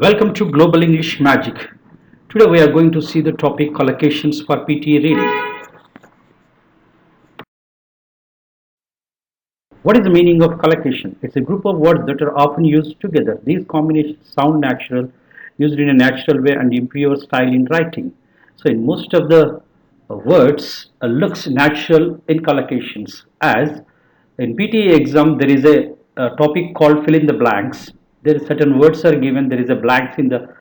Welcome to Global English Magic. Today we are going to see the topic collocations for PTE reading. What is the meaning of collocation? It's a group of words that are often used together. These combinations sound natural, used in a natural way and improve style in writing. So in most of the words looks natural in collocations. As in PTE exam there is a topic called fill in the blanks. There are certain words are given, there is a blanks in the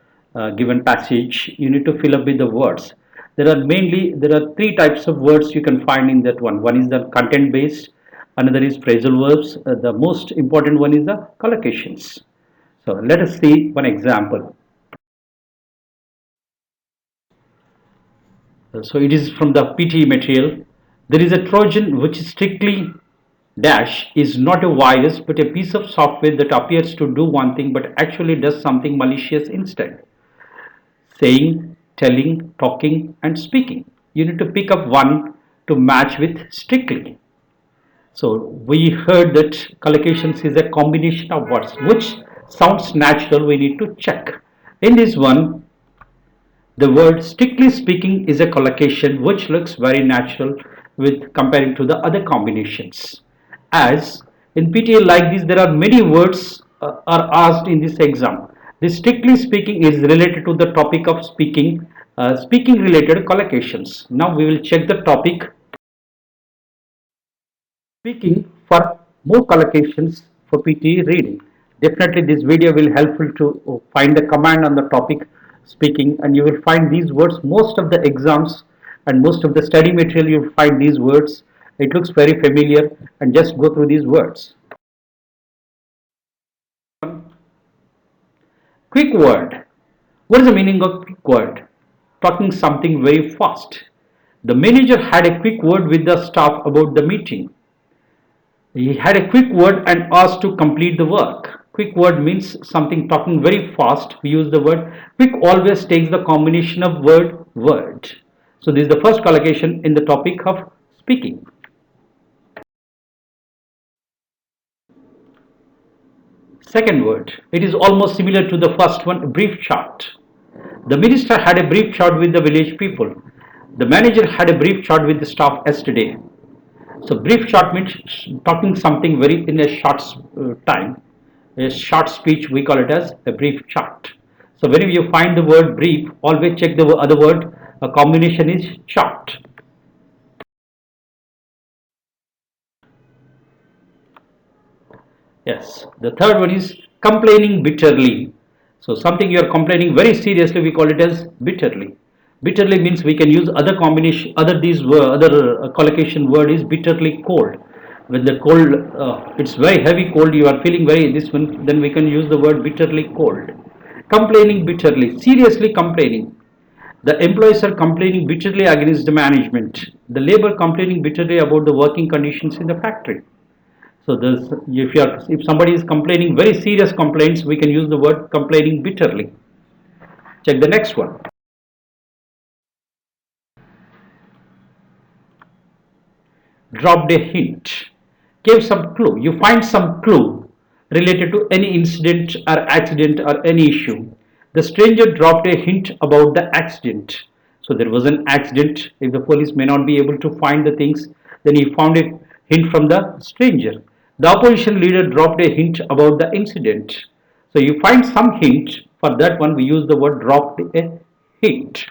given passage. You need to fill up with the words. There are three types of words you can find in that one. One is the content based, another is phrasal verbs. The most important one is the collocations. So let us see one example. So it is from the PTE material. There is a Trojan which strictly dash is not a virus but a piece of software that appears to do one thing but actually does something malicious instead. Saying, telling, talking and speaking. You need to pick up one to match with strictly. So we heard that collocations is a combination of words which sounds natural. We need to check. In this one, the word strictly speaking is a collocation which looks very natural with comparing to the other combinations. As in PTA like this, there are many words are asked in this exam. This strictly speaking is related to the topic of speaking, speaking related collocations. Now we will check the topic speaking for more collocations for PTE reading. Definitely this video will helpful to find the command on the topic speaking, and you will find these words most of the exams and most of the study material. You will find these words. It looks very familiar, and just go through these words. Quick word. What is the meaning of quick word? Talking something very fast. The manager had a quick word with the staff about the meeting. He had a quick word and asked to complete the work. Quick word means something talking very fast. We use the word quick always takes the combination of word. So this is the first collocation in the topic of speaking. Second word, it is almost similar to the first one, brief chat. The minister had a brief chat with the village people. The manager had a brief chat with the staff yesterday. So brief chat means talking something very in a short time. A short speech, we call it as a brief chat. So whenever you find the word brief, always check the other word. A combination is chat. Yes, the third one is complaining bitterly. So something you are complaining very seriously, we call it as bitterly. Bitterly means we can use other combination, other collocation word is bitterly cold. When the cold, it's very heavy cold, you are feeling very this one, then we can use the word bitterly cold. Complaining bitterly, seriously complaining. The employees are complaining bitterly against the management. The labor complaining bitterly about the working conditions in the factory. So this, if somebody is complaining very serious complaints, we can use the word complaining bitterly. Check the next one. Dropped a hint. Gave some clue. You find some clue related to any incident or accident or any issue. The stranger dropped a hint about the accident. So there was an accident. If the police may not be able to find the things, then he found a hint from the stranger. The opposition leader dropped a hint about the incident. So you find some hint. For that one, we use the word dropped a hint.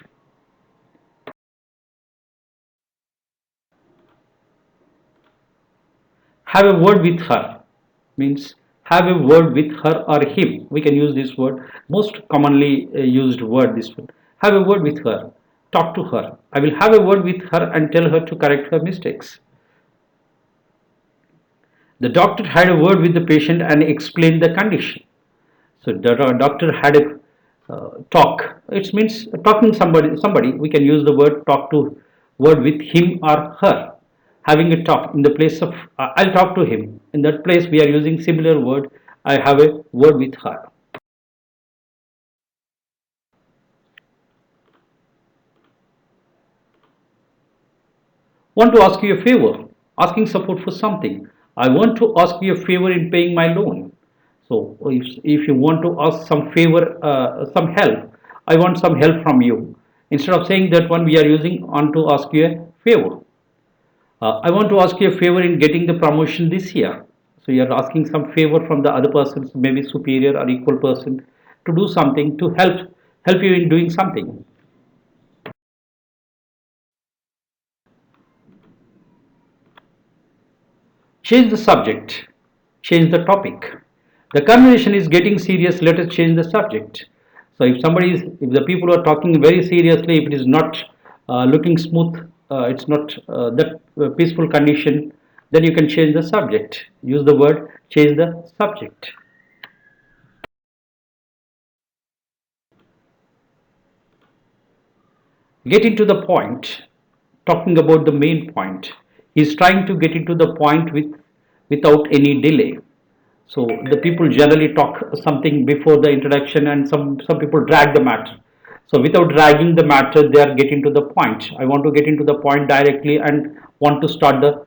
Have a word with her means have a word with her or him. We can use this word, most commonly used word, this one. Have a word with her, talk to her. I will have a word with her and tell her to correct her mistakes. The doctor had a word with the patient and explained the condition. So the doctor had a talk. It means talking somebody. We can use the word talk to word with him or her. Having a talk in the place of I'll talk to him. In that place we are using similar word. I have a word with her. Want to ask you a favor. Asking support for something. I want to ask you a favor in paying my loan. So if you want to ask some favor, some help, I want some help from you. Instead of saying that one, we are using on to ask you a favor. I want to ask you a favor in getting the promotion this year. So you are asking some favor from the other person, maybe superior or equal person, to do something to help you in doing something. Change the subject, change the topic. The conversation is getting serious, let us change the subject. So if the people are talking very seriously, if it is not looking smooth, it's not that peaceful condition, then you can change the subject. Use the word change the subject. Getting to the point, talking about the main point. He's trying to get into the point without any delay. So the people generally talk something before the introduction, and some people drag the matter. So without dragging the matter, they are getting to the point. I want to get into the point directly and want to start the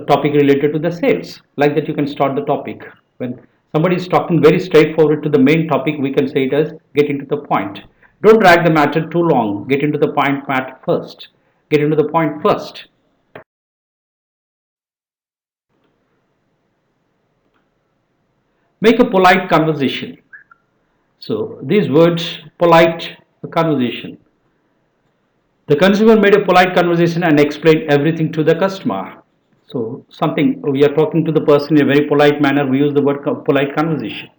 topic related to the sales. Like that, you can start the topic. When somebody is talking very straightforward to the main topic, we can say it as get into the point. Don't drag the matter too long. Get into the point matter first. Get into the point first. Make a polite conversation. So these words, polite conversation. The consumer made a polite conversation and explained everything to the customer. So something we are talking to the person in a very polite manner. We use the word polite conversation.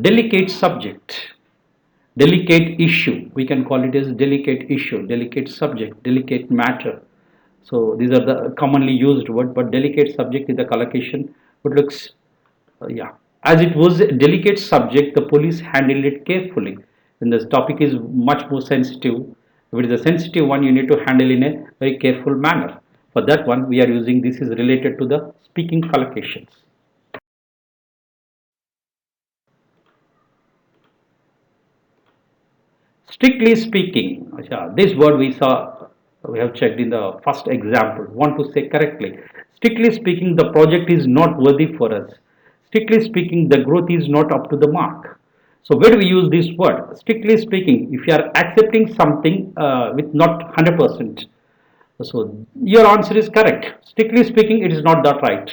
Delicate subject, delicate issue. We can call it as delicate issue, delicate subject, delicate matter. So these are the commonly used word, but delicate subject is the collocation. It looks, yeah. As it was a delicate subject, the police handled it carefully. And this topic is much more sensitive. If it is a sensitive one, you need to handle in a very careful manner. For that one, we are using this is related to the speaking collocations. Strictly speaking, this word we have checked in the first example. Want to say correctly. Strictly speaking, the project is not worthy for us. Strictly speaking, the growth is not up to the mark. So where do we use this word? Strictly speaking, if you are accepting something with not 100%, so your answer is correct. Strictly speaking, it is not that right.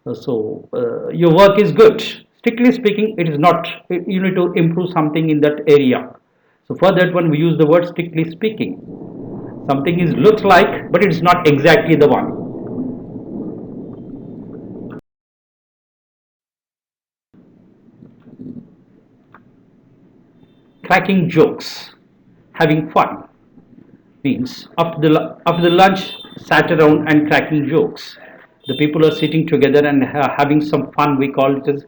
Your work is good. Strictly speaking, it is not. You need to improve something in that area. So for that one, we use the word strictly speaking. Something is looks like, but it's not exactly the one. Cracking jokes, having fun, means after the lunch, sat around and cracking jokes. The people are sitting together and having some fun. We call it as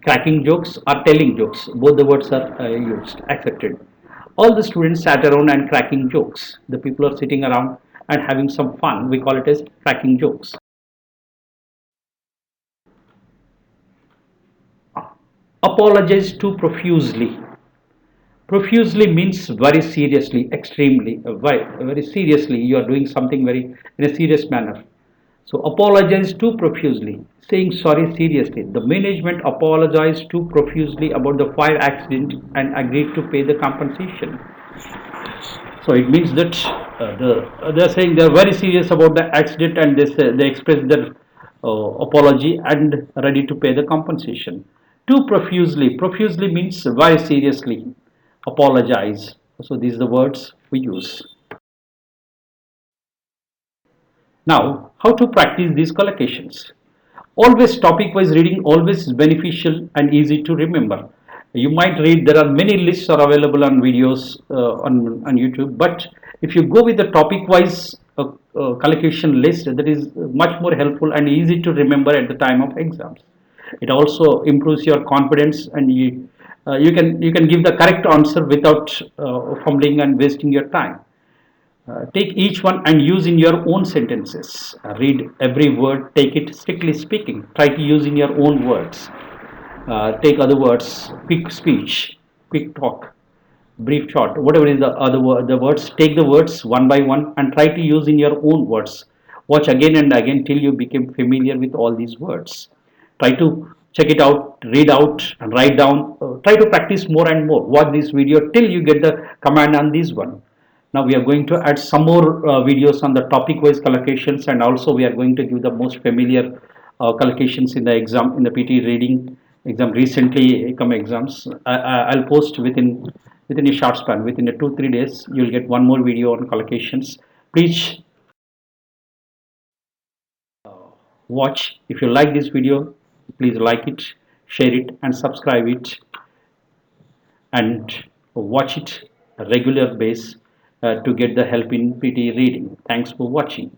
cracking jokes or telling jokes. Both the words are used, accepted. All the students sat around and cracking jokes. The people are sitting around and having some fun. We call it as cracking jokes. Apologize too profusely. Profusely means very seriously, extremely, very seriously. You are doing something very in a serious manner. So apologize too profusely, saying sorry seriously. The management apologized too profusely about the fire accident and agreed to pay the compensation. So it means that they are saying they are very serious about the accident, and they express their apology and ready to pay the compensation. Too profusely. Profusely means very seriously. Apologize. So these are the words we use. Now, how to practice these collocations? Always topic-wise reading always is beneficial and easy to remember. You might read, there are many lists are available on videos on YouTube, but if you go with the topic-wise collocation list, that is much more helpful and easy to remember at the time of exams. It also improves your confidence, and you can give the correct answer without fumbling and wasting your time. Take each one and use in your own sentences. Read every word, take it strictly speaking. Try to use in your own words. Take other words, quick speech, quick talk, brief short, whatever is the other word, the words. Take the words one by one and try to use in your own words. Watch again and again till you become familiar with all these words. Try to check it out, read out, and write down. Try to practice more and more. Watch this video till you get the command on this one. Now we are going to add some more videos on the topic wise collocations, and also we are going to give the most familiar collocations in the exam, in the PTE reading exam, recently come exams. I'll post within a short span, within a 2 3 days you'll get one more video on collocations. Please watch. If you like this video, please like it, share it, and subscribe it, and watch it a regular base to get the help in PTE reading. Thanks for watching.